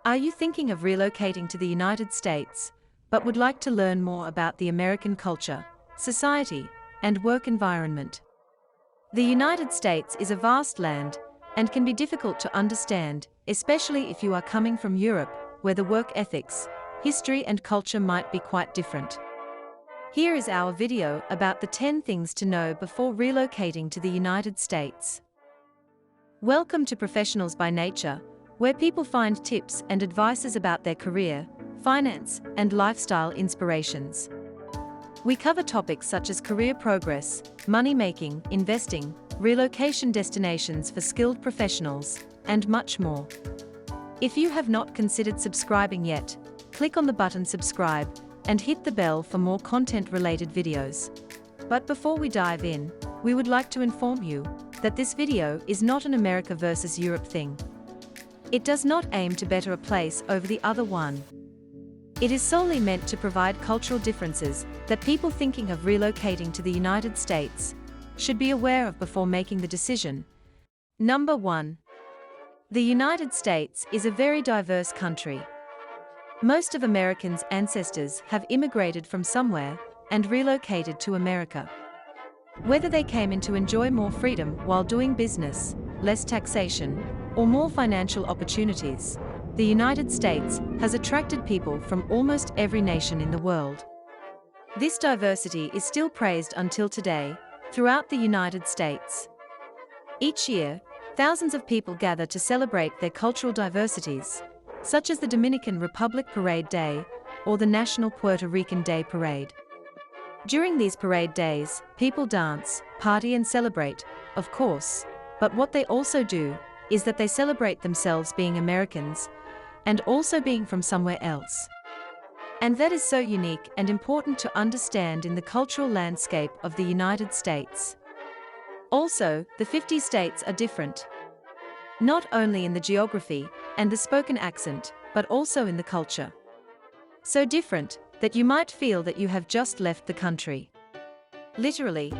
Are you thinking of relocating to the United States, but would like to learn more about the American culture, society, and work environment? The United States is a vast land and can be difficult to understand, especially if you are coming from Europe, where the work ethics, history, and culture might be quite different. Here is our video about the 10 things to know before relocating to the United States. Welcome to Professionals by Nature, where people find tips and advices about their career, finance, and lifestyle inspirations. We cover topics such as career progress, money making, investing, relocation destinations for skilled professionals, and much more. If you have not considered subscribing yet, click on the button subscribe and hit the bell for more content-related videos. But before we dive in, we would like to inform you that this video is not an America versus Europe thing. It does not aim to better a place over the other one. It is solely meant to provide cultural differences that people thinking of relocating to the United States should be aware of before making the decision. Number 1. The United States is a very diverse country. Most of Americans' ancestors have immigrated from somewhere and relocated to America. Whether they came in to enjoy more freedom while doing business, less taxation, or more financial opportunities, the United States has attracted people from almost every nation in the world. This diversity is still praised until today, throughout the United States. Each year, thousands of people gather to celebrate their cultural diversities, such as the Dominican Republic Parade Day or the National Puerto Rican Day Parade. During these parade days, people dance, party, and celebrate, of course, but what they also do is that they celebrate themselves being Americans and also being from somewhere else. And that is so unique and important to understand in the cultural landscape of the United States. Also, the 50 states are different. Not only in the geography and the spoken accent, but also in the culture. So different that you might feel that you have just left the country. Literally.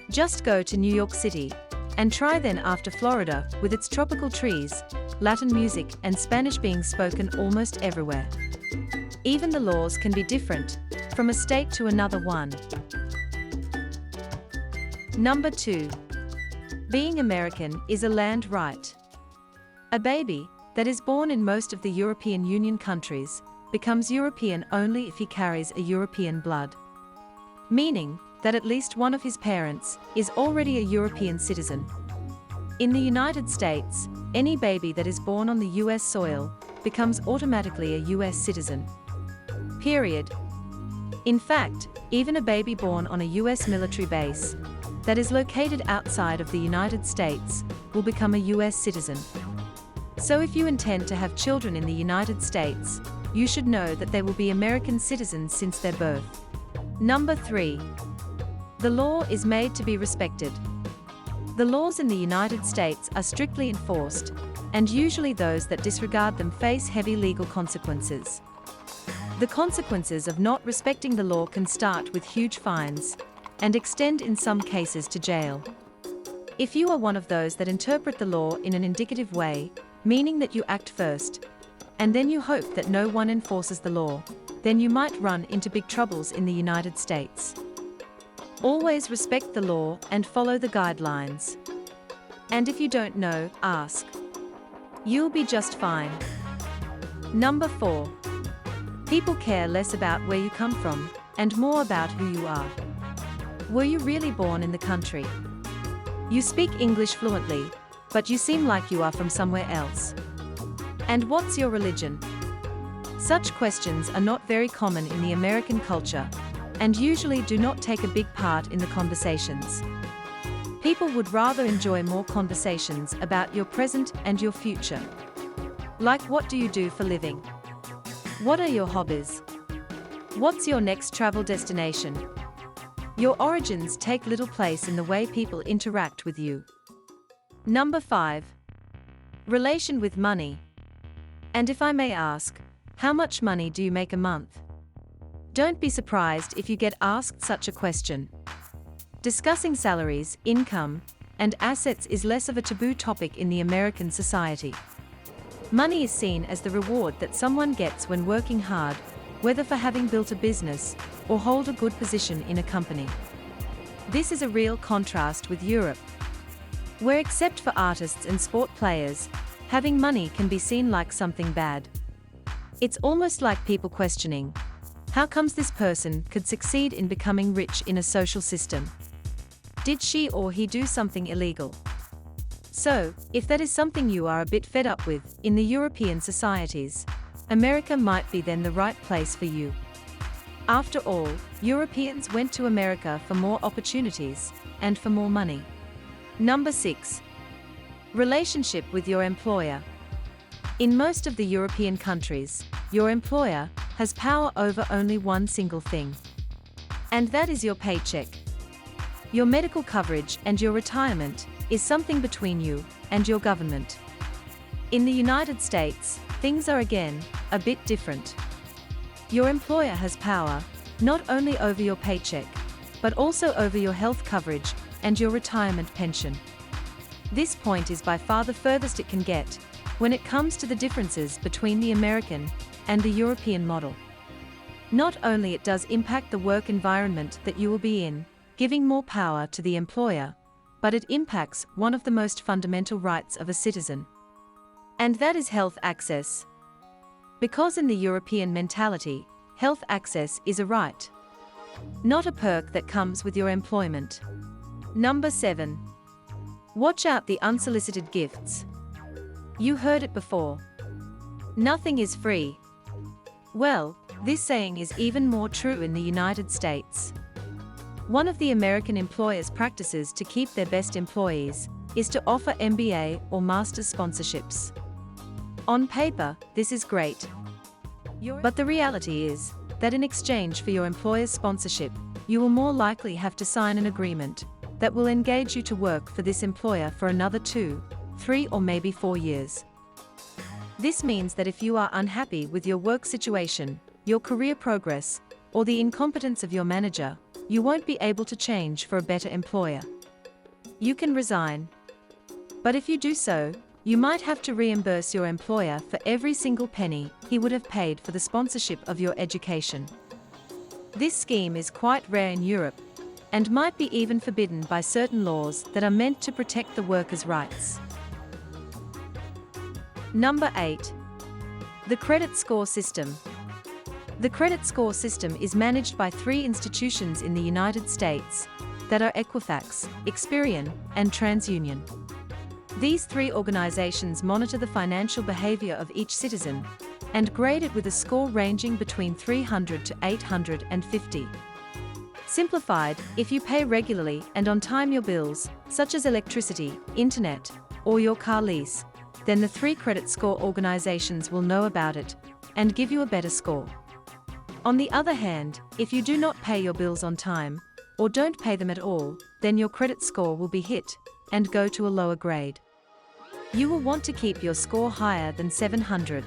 Just go to New York City and try then after Florida with its tropical trees, Latin music, and Spanish being spoken almost everywhere. Even the laws can be different from a state to another one. Number 2. Being American is a land right. A baby that is born in most of the European Union countries becomes European only if he carries a European blood. Meaning that at least one of his parents is already a European citizen. In the United States, any baby that is born on the US soil becomes automatically a US citizen. Period. In fact, even a baby born on a US military base that is located outside of the United States will become a US citizen. So if you intend to have children in the United States, you should know that they will be American citizens since their birth. Number 3. The law is made to be respected. The laws in the United States are strictly enforced, and usually those that disregard them face heavy legal consequences. The consequences of not respecting the law can start with huge fines and extend in some cases to jail. If you are one of those that interpret the law in an indicative way, meaning that you act first, and then you hope that no one enforces the law, then you might run into big troubles in the United States. Always respect the law and follow the guidelines. And if you don't know, ask. You'll be just fine. Number 4. People care less about where you come from and more about who you are. Were you really born in the country? You speak English fluently, but you seem like you are from somewhere else. And what's your religion? Such questions are not very common in the American culture, and usually do not take a big part in the conversations. People would rather enjoy more conversations about your present and your future. Like, what do you do for living? What are your hobbies? What's your next travel destination? Your origins take little place in the way people interact with you. Number 5. Relation with money. And if I may ask, how much money do you make a month? Don't be surprised if you get asked such a question. Discussing salaries, income, and assets is less of a taboo topic in the American society. Money is seen as the reward that someone gets when working hard, whether for having built a business or hold a good position in a company. This is a real contrast with Europe, where except for artists and sport players, having money can be seen like something bad. It's almost like people questioning, how comes this person could succeed in becoming rich in a social system? Did she or he do something illegal? So, if that is something you are a bit fed up with in the European societies, America might be then the right place for you. After all, Europeans went to America for more opportunities and for more money. Number 6. Relationship with your employer. In most of the European countries, your employer has power over only one single thing. And that is your paycheck. Your medical coverage and your retirement is something between you and your government. In the United States, things are again a bit different. Your employer has power not only over your paycheck, but also over your health coverage and your retirement pension. This point is by far the furthest it can get when it comes to the differences between the American and the European model. Not only it does impact the work environment that you will be in, giving more power to the employer, but it impacts one of the most fundamental rights of a citizen. And that is health access. Because in the European mentality, health access is a right, not a perk that comes with your employment. Number 7. Watch out the unsolicited gifts. You heard it before. Nothing is free. Well, this saying is even more true in the United States. One of the American employers' practices to keep their best employees is to offer MBA or master's sponsorships. On paper, this is great. But the reality is that in exchange for your employer's sponsorship, you will more likely have to sign an agreement that will engage you to work for this employer for another 2, 3 or maybe 4 years. This means that if you are unhappy with your work situation, your career progress, or the incompetence of your manager, you won't be able to change for a better employer. You can resign. But if you do so, you might have to reimburse your employer for every single penny he would have paid for the sponsorship of your education. This scheme is quite rare in Europe, and might be even forbidden by certain laws that are meant to protect the workers' rights. Number 8. The credit score system. The credit score system is managed by 3 institutions in the United States that are Equifax, Experian, and TransUnion. These 3 organizations monitor the financial behavior of each citizen and grade it with a score ranging between 300 to 850. Simplified, if you pay regularly and on time your bills, such as electricity, internet, or your car lease, then the 3 credit score organizations will know about it and give you a better score. On the other hand, if you do not pay your bills on time, or don't pay them at all, then your credit score will be hit and go to a lower grade. You will want to keep your score higher than 700.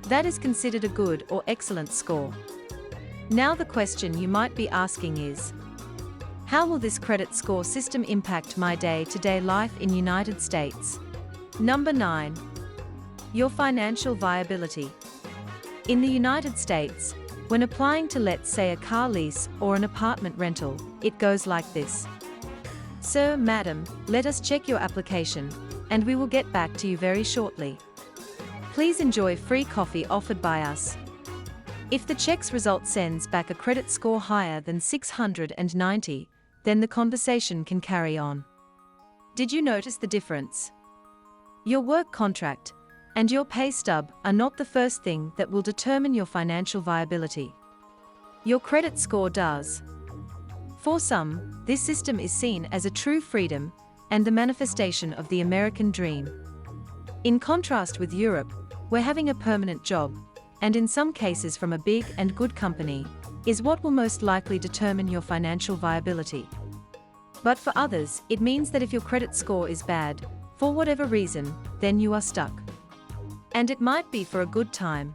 That is considered a good or excellent score. Now the question you might be asking is, how will this credit score system impact my day-to-day life in United States? Number 9. Your financial viability. In the United States, when applying to, let's say, a car lease or an apartment rental, it goes like this. Sir, madam, let us check your application, and we will get back to you very shortly. Please enjoy free coffee offered by us. If the check's result sends back a credit score higher than 690, then the conversation can carry on. Did you notice the difference? Your work contract and your pay stub are not the first thing that will determine your financial viability. Your credit score does. For some, this system is seen as a true freedom and the manifestation of the American dream. In contrast with Europe, where having a permanent job, and in some cases from a big and good company, is what will most likely determine your financial viability. But for others, it means that if your credit score is bad, for whatever reason, then you are stuck. And it might be for a good time.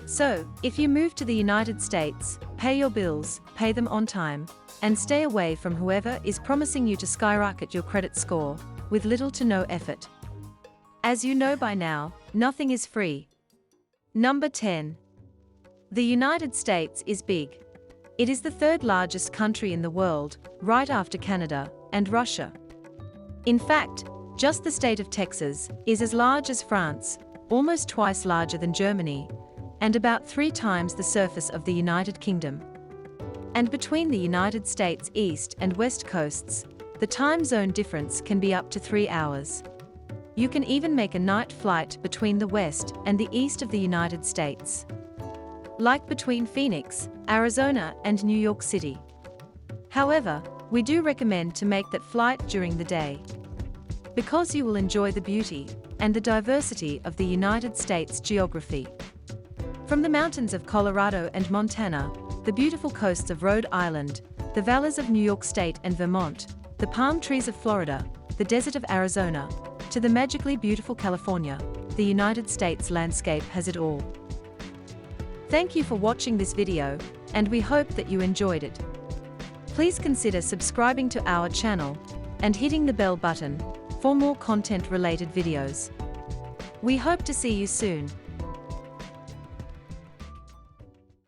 So, if you move to the United States, pay your bills, pay them on time, and stay away from whoever is promising you to skyrocket your credit score, with little to no effort. As you know by now, Nothing is free. Number 10. The United States is big. It is the third largest country in the world, right after Canada and Russia. In fact, just the state of Texas is as large as France, almost twice larger than Germany, and about 3 times the surface of the United Kingdom. And between the United States east and west coasts, the time zone difference can be up to 3 hours. You can even make a night flight between the west and the east of the United States, like between Phoenix, Arizona, and New York City. However, we do recommend to make that flight during the day, because you will enjoy the beauty and the diversity of the United States geography. From the mountains of Colorado and Montana, the beautiful coasts of Rhode Island, the valleys of New York State and Vermont, the palm trees of Florida, the desert of Arizona, to the magically beautiful California, the United States landscape has it all. Thank you for watching this video, and we hope that you enjoyed it. Please consider subscribing to our channel and hitting the bell button for more content-related videos. We hope to see you soon.